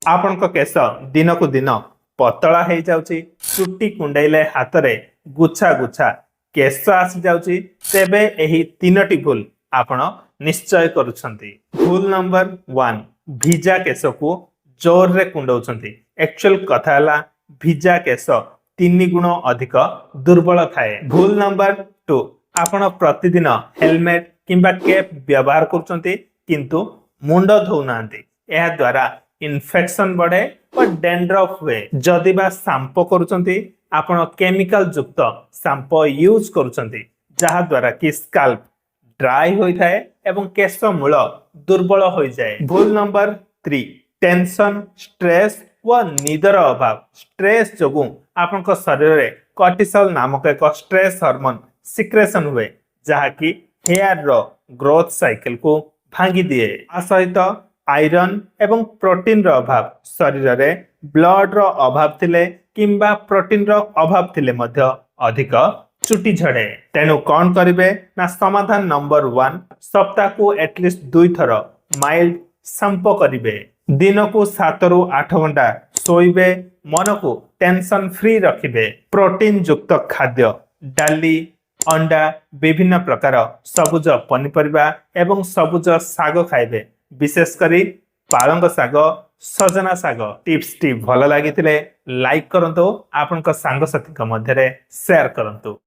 आपणक केश दिन को दिन पतला हो जाउची, चुट्टी कुंडाइले हाथ रे गुच्छा गुच्छा केश आसी जाउची, तेबे एही तीनटी भूल आपण निश्चय करूछंती। भूल नंबर 1, भिजा केश को जोर रे कुंडौछंती। एक्चुअल कथा हला भिजा केश 3 गुण अधिक दुर्बल थाए। भूल नंबर 2, आपण प्रतिदिन हेलमेट किंबा कैप व्यवहार करूछंती किंतु मुंड धोउनांती। एहा द्वारा इन्फेक्शन बढ़े और डेंड्रफ हुए। जदि बा शांपो करूछंती आपण केमिकल युक्त शांपो यूज करूछंती जहा द्वारा कि स्काल्प ड्राई होई थाए एवं केश मूल दुर्बल होई जाए। भूल नंबर 3, टेंशन, स्ट्रेस व निदर अभाव। स्ट्रेस जोगु आपनक शरीर रे कॉर्टिसोल नामक एक स्ट्रेस हार्मोन सिक्रेशन हुए जहा कि हेयर रो ग्रोथ साइकिल को भांगी दिए। आ सहित आयरन एवं प्रोटीन रो अभाव, शरीर रे ब्लड रो अभाव थिले किंबा प्रोटीन रो अभाव थिले मध्य अधिक चुटी झड़े। तेनु कौन करिवे ना समाधान नंबर 1, सप्ताह को एटलिस्ट 2 थर माइल्ड शांपो करिवे। दिन को 7 रु 8 घंटा सोइबे। मन को टेंशन फ्री रखिबे। प्रोटीन युक्त खाद्य, डाली, अंडा, विभिन्न प्रकार सबुज पनिपरिबा एवं सबुज साग खाइबे। विशेष करी पालंग साग, सजना साग। टिप्स भल लागिथिले लाइक करंतु, आपनका सांग साथी मध्य शेयर करंतु।